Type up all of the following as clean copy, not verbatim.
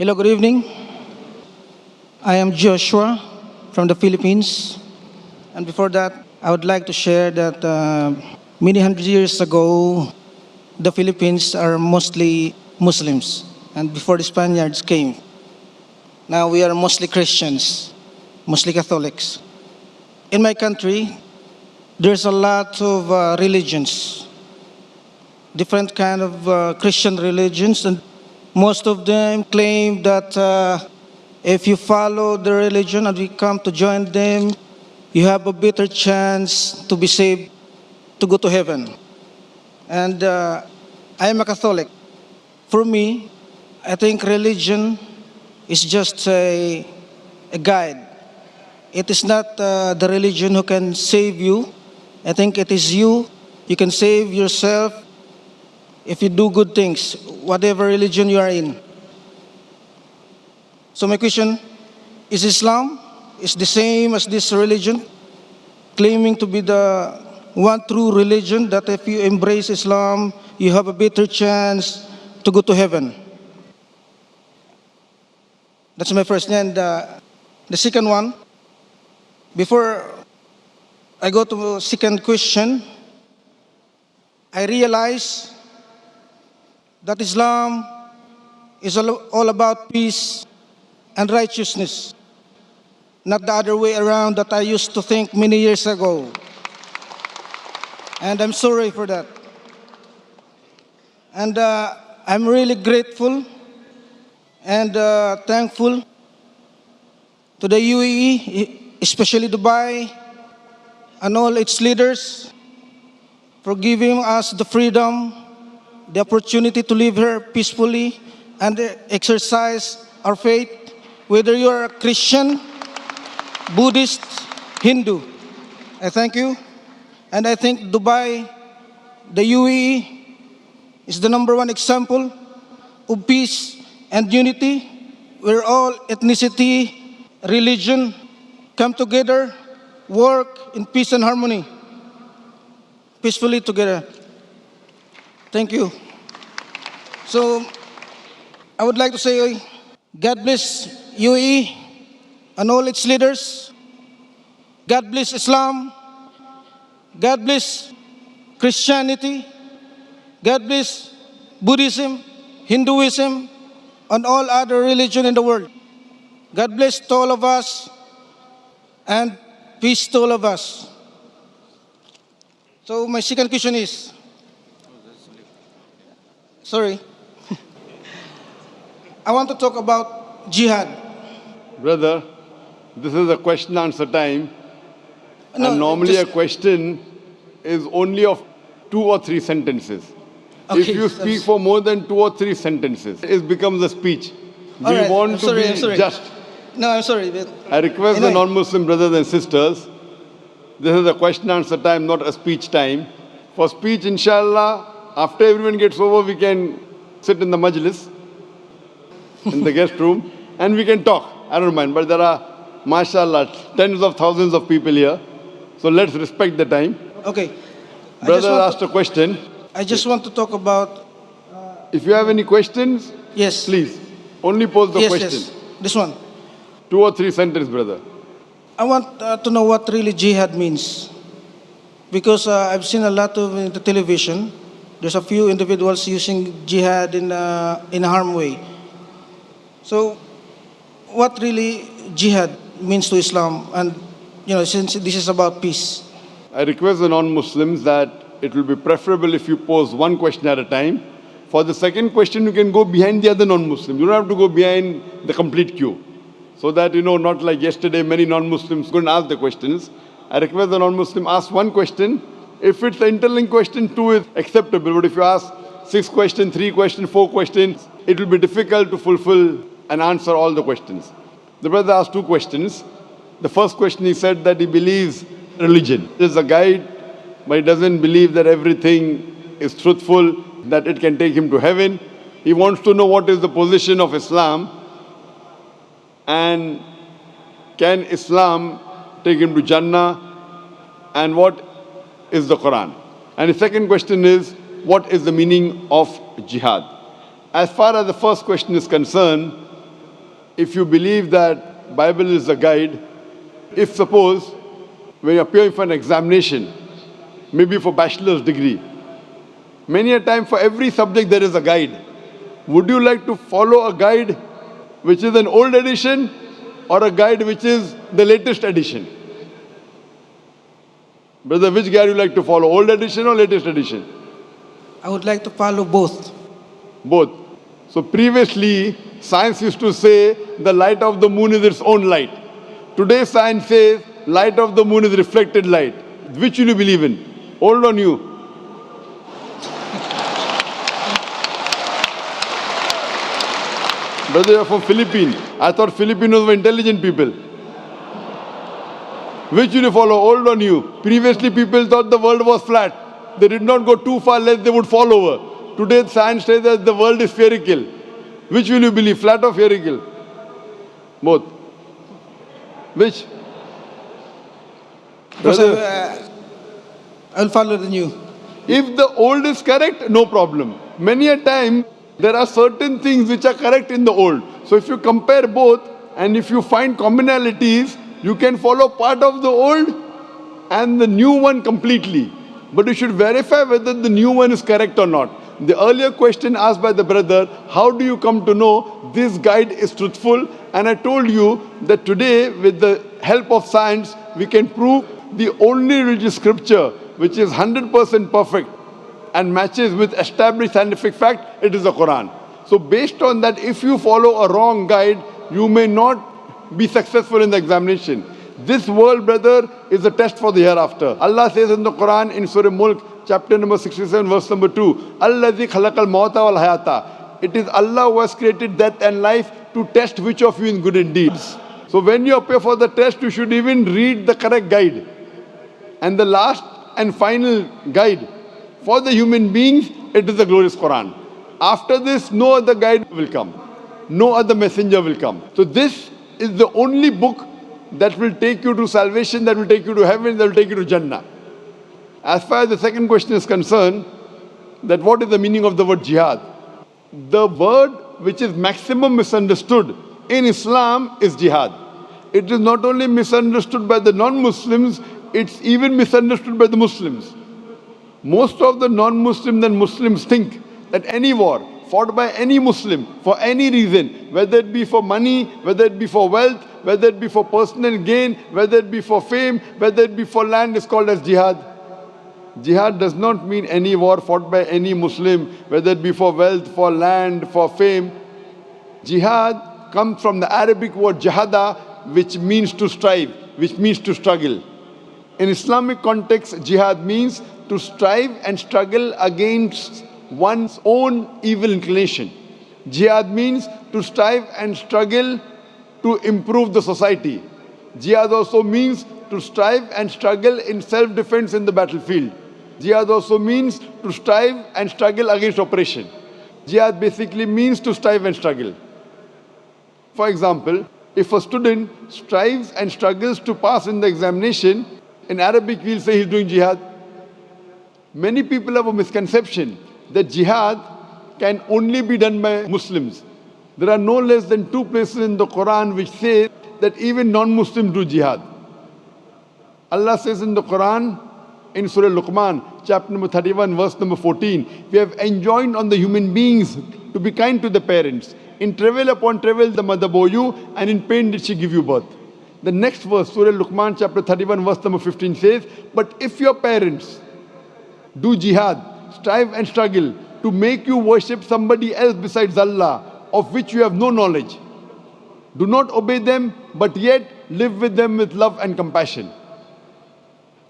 Hello, good evening. I am Joshua from the Philippines. And before that, I would like to share that many hundred years ago, the Philippines are mostly Muslims. And before the Spaniards came, now we are mostly Christians, mostly Catholics. In my country, there's a lot of religions, different kind of Christian religions, and most of them claim that if you follow the religion and we come to join them, you have a better chance to be saved, to go to heaven. And I am a Catholic. For me, I think religion is just a guide. It is not the religion who can save you. I think it is you. You can save yourself if you do good things, whatever religion you are in. So my question, is Islam is the same as this religion, claiming to be the one true religion that if you embrace Islam, you have a better chance to go to heaven? That's my first. And the second one, before I go to the second question, I realize that Islam is all about peace and righteousness, not the other way around that I used to think many years ago. And I'm sorry for that. And I'm really grateful and thankful to the UAE, especially Dubai, and all its leaders for giving us the freedom, the opportunity to live here peacefully and exercise our faith, whether you are a Christian, Buddhist, Hindu. I thank you. And I think Dubai, the UAE, is the number one example of peace and unity, where all ethnicity, religion come together, work in peace and harmony, peacefully together. Thank you. So, I would like to say, God bless UAE and all its leaders. God bless Islam. God bless Christianity. God bless Buddhism, Hinduism, and all other religion in the world. God bless to all of us and peace to all of us. So my second question is, sorry, I want to talk about jihad. Brother, this is a question answer time. No, and normally just- a question is only of 2 or 3 sentences. If Okay, you speak for more than 2 or 3 sentences, it becomes a speech. All We right, want I'm to sorry, be I'm sorry. just. No, I'm sorry. But I request the Anyway. non-Muslim brothers and sisters, this is a question answer time, not a speech time. For speech, inshallah, after everyone gets over, we can sit in the majlis, in the guest room, and we can talk. I don't mind, but there are, mashallah, tens of thousands of people here. So let's respect the time. Okay. Brother asked a question. I just want to talk about, If you have any questions, yes. please, only pose the Yes, question. yes. This one. 2 or 3 sentences, brother. I want to know what really jihad means. Because I've seen a lot of in the television. There's a few individuals using jihad in a harm way. So, what really jihad means to Islam? And, since this is about peace. I request the non-Muslims that it will be preferable if you pose one question at a time. For the second question, you can go behind the other non-Muslims. You don't have to go behind the complete queue. So that, not like yesterday, many non-Muslims couldn't ask the questions. I request the non-Muslim ask one question. If it's an interlinked question, 2 is acceptable. But if you ask 6 questions, 3 questions, 4 questions, it will be difficult to fulfill and answer all the questions. The brother asked 2 questions. The first question, he said that he believes religion is a guide, but he doesn't believe that everything is truthful, that it can take him to heaven. He wants to know what is the position of Islam and can Islam take him to Jannah, and what is the Quran? And the second question is, what is the meaning of jihad? As far as the first question is concerned, if you believe that Bible is a guide, if suppose when you appear for an examination, maybe for bachelor's degree, many a time for every subject there is a guide. Would you like to follow a guide which is an old edition or a guide which is the latest edition? Brother, which guide you like to follow, old edition or latest edition? I would like to follow both. Both. So previously, science used to say the light of the moon is its own light. Today science says light of the moon is reflected light. Which will you believe in? Old or new? Brother, you're from Philippines. I thought Filipinos were intelligent people. Which will you follow, old or new? Previously people thought the world was flat. They did not go too far lest they would fall over. Today science says that the world is spherical. Which will you believe, flat or spherical? Both. Which? Brother, I'll follow the new. if the old is correct, no problem. Many a time, there are certain things which are correct in the old. So if you compare both, and if you find commonalities, you can follow part of the old and the new one completely. But you should verify whether the new one is correct or not. The earlier question asked by the brother, how do you come to know this guide is truthful? And I told you that today, with the help of science, we can prove the only religious scripture which is 100% perfect and matches with established scientific fact, it is the Quran. So based on that, if you follow a wrong guide, you may not be successful in the examination. This world, brother, is a test for the hereafter. Allah says in the Quran, in Surah Mulk, chapter number 67, verse number 2, Allazi khalaqal mawta wal hayata. It is Allah who has created death and life to test which of you in good and deeds. So when you appear for the test, you should even read the correct guide. And the last and final guide for the human beings, it is the glorious Quran. After this, no other guide will come. No other messenger will come. So this is the only book that will take you to salvation, that will take you to heaven, that will take you to Jannah. As far as the second question is concerned, that what is the meaning of the word jihad? The word which is maximum misunderstood in Islam is jihad. It is not only misunderstood by the non-Muslims, it's even misunderstood by the Muslims. Most of the non-Muslims and Muslims think that any war fought by any Muslim for any reason, whether it be for money, whether it be for wealth, whether it be for personal gain, whether it be for fame, whether it be for land, is called as jihad. Jihad does not mean any war fought by any Muslim, whether it be for wealth, for land, for fame. Jihad comes from the Arabic word jahada, which means to strive, which means to struggle. In Islamic context, jihad means to strive and struggle against one's own evil inclination. Jihad means to strive and struggle to improve the society. Jihad also means to strive and struggle in self-defense in the battlefield. Jihad also means to strive and struggle against oppression. Jihad basically means to strive and struggle. For example, if a student strives and struggles to pass in the examination, in Arabic we'll say he's doing jihad. Many people have a misconception that jihad can only be done by Muslims. There are no less than 2 places in the Quran which say that even non-Muslims do jihad. Allah says in the Quran, in Surah Luqman, chapter number 31, verse number 14, we have enjoined on the human beings to be kind to the parents. In travail upon travail the mother bore you, and in pain did she give you birth. The next verse, Surah Luqman, chapter 31, verse number 15 says, but if your parents do jihad, strive and struggle to make you worship somebody else besides Allah, of which you have no knowledge, do not obey them, but yet live with them with love and compassion.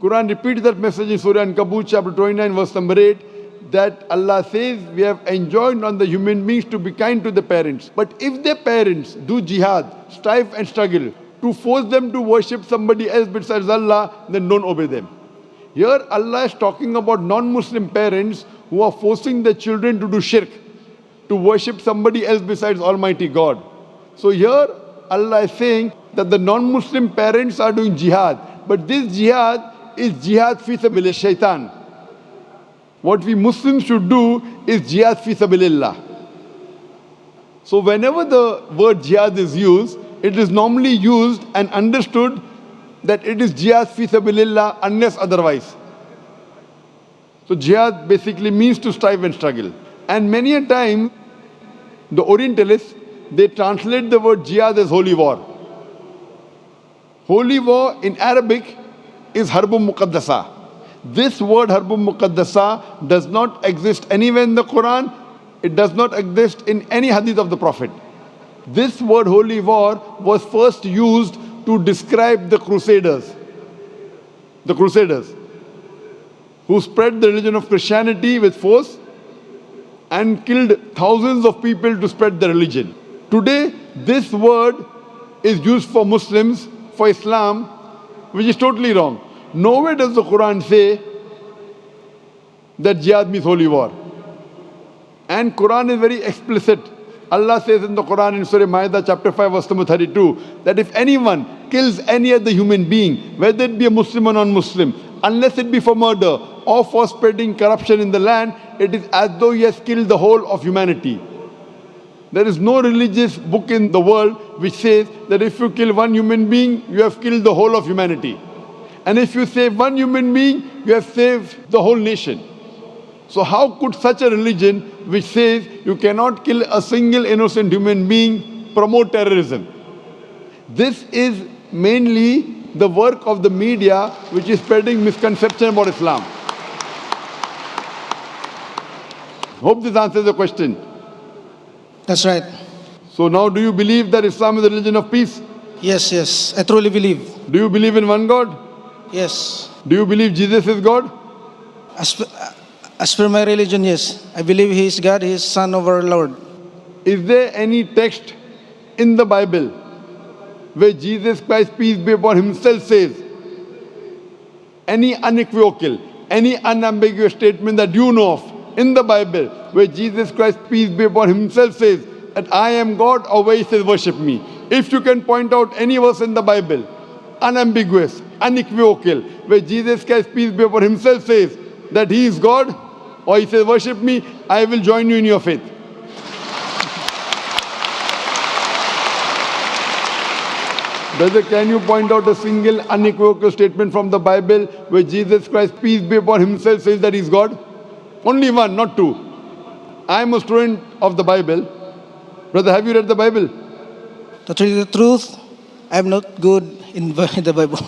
Quran repeats that message in Surah Ankabut, chapter 29, verse number 8, that Allah says, we have enjoined on the human beings to be kind to the parents. But if their parents do jihad, strive and struggle to force them to worship somebody else besides Allah, then don't obey them. Here Allah is talking about non-Muslim parents who are forcing their children to do shirk, to worship somebody else besides Almighty God. So here Allah is saying that the non-Muslim parents are doing jihad, but this jihad is jihad fi sabilillah shaitan. What we Muslims should do is jihad fi sabilillah. So whenever the word jihad is used, it is normally used and understood that it is jihad fi sabilillah unless otherwise. So jihad basically means to strive and struggle. And many a time, the Orientalists, they translate the word jihad as holy war. Holy war in Arabic is harbun muqaddasa. This word harbun muqaddasa does not exist anywhere in the Quran. It does not exist in any hadith of the Prophet. This word holy war was first used to describe the Crusaders. The Crusaders who spread the religion of Christianity with force and killed thousands of people to spread the religion. Today, this word is used for Muslims, for Islam, which is totally wrong. Nowhere does the Quran say that jihad means holy war. And Quran is very explicit. Allah says in the Quran in Surah Ma'idah chapter 5 verse number 32 that if anyone kills any other human being, whether it be a Muslim or non-Muslim, unless it be for murder or for spreading corruption in the land, it is as though he has killed the whole of humanity. There is no religious book in the world which says that if you kill one human being, you have killed the whole of humanity. And if you save one human being, you have saved the whole nation. So how could such a religion which says you cannot kill a single innocent human being promote terrorism? This is mainly the work of the media which is spreading misconception about Islam. Hope this answers the question. That's right. So now do you believe that Islam is a religion of peace? Yes, yes. I truly believe. Do you believe in one God? Yes. Do you believe Jesus is God? As per my religion, yes. I believe He is God, He is Son of our Lord. Is there any text in the Bible where Jesus Christ, peace be upon Himself, says any unequivocal, any unambiguous statement that you know of in the Bible where Jesus Christ, peace be upon Himself, says that I am God, or where He says worship me? If you can point out any verse in the Bible, unambiguous, unequivocal, where Jesus Christ, peace be upon Himself, says that He is God, or He says worship me, I will join you in your faith. Brother, can you point out a single unequivocal statement from the Bible where Jesus Christ, peace be upon Himself, says that He is God? Only one, not two. I am a student of the Bible. Brother, have you read the Bible? To tell you the truth, I am not good in the Bible.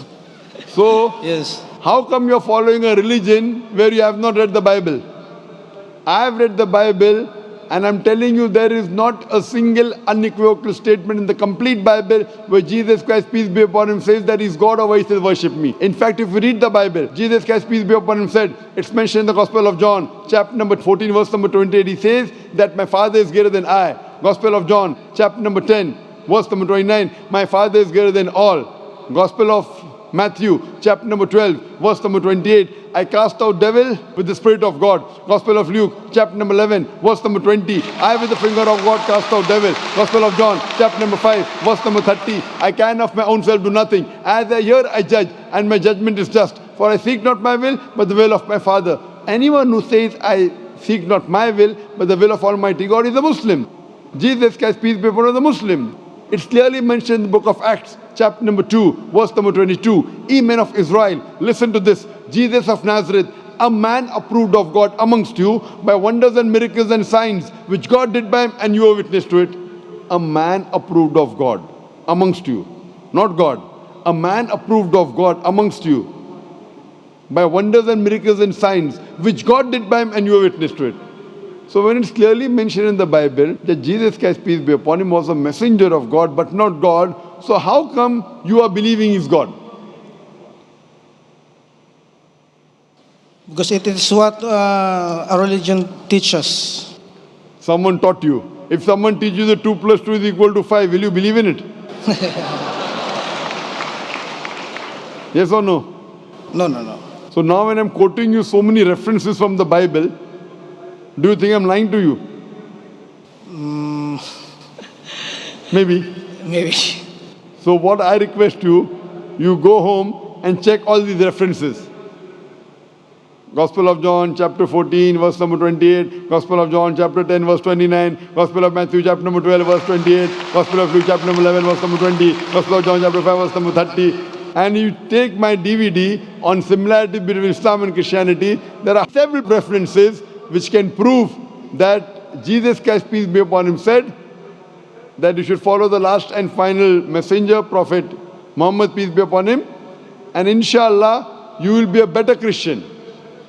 So, Yes. how come you are following a religion where you have not read the Bible? I have read the Bible, and I'm telling you there is not a single unequivocal statement in the complete Bible where Jesus Christ, peace be upon Him, says that He's God, or where He says worship me. In fact, if you read the Bible, Jesus Christ, peace be upon Him, said, it's mentioned in the Gospel of John, chapter number 14, verse number 28, He says that my Father is greater than I. Gospel of John, chapter number 10, verse number 29, my Father is greater than all. Gospel of Matthew, chapter number 12, verse number 28, I cast out devil with the Spirit of God. Gospel of Luke, chapter number 11, verse number 20, I with the finger of God cast out devil. Gospel of John, chapter number 5, verse number 30, I can of my own self do nothing. As I hear, I judge, and my judgment is just. For I seek not my will, but the will of my Father. Anyone who says, I seek not my will, but the will of Almighty God, is a Muslim. Jesus Christ, peace be upon him, is a Muslim. It's clearly mentioned in the book of Acts, chapter number 2, verse number 22. Ye men of Israel, listen to this. Jesus of Nazareth, a man approved of God amongst you by wonders and miracles and signs, which God did by Him, and you are witness to it. A man approved of God amongst you. Not God. A man approved of God amongst you by wonders and miracles and signs, which God did by Him, and you are witness to it. So when it's clearly mentioned in the Bible that Jesus Christ, peace be upon Him, was a messenger of God, but not God, so how come you are believing He's God? Because it is what our religion teaches. Someone taught you. If someone teaches you that 2 plus 2 is equal to 5, will you believe in it? Yes or no? No, no, no. So now when I'm quoting you so many references from the Bible, do you think I'm lying to you? Maybe. Maybe. So what I request you, you go home and check all these references. Gospel of John, chapter 14, verse number 28. Gospel of John, chapter 10, verse 29. Gospel of Matthew, chapter number 12, verse 28. Gospel of Luke, chapter number 11, verse number 20. Gospel of John, chapter 5, verse number 30. And you take my DVD on similarity between Islam and Christianity, there are several references which can prove that Jesus Christ, peace be upon him, said that you should follow the last and final messenger, Prophet Muhammad, peace be upon him, and inshallah, you will be a better Christian.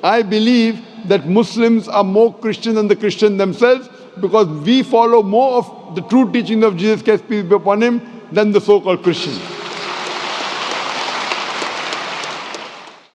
I believe that Muslims are more Christian than the Christians themselves because we follow more of the true teaching of Jesus Christ, peace be upon him, than the so-called Christians.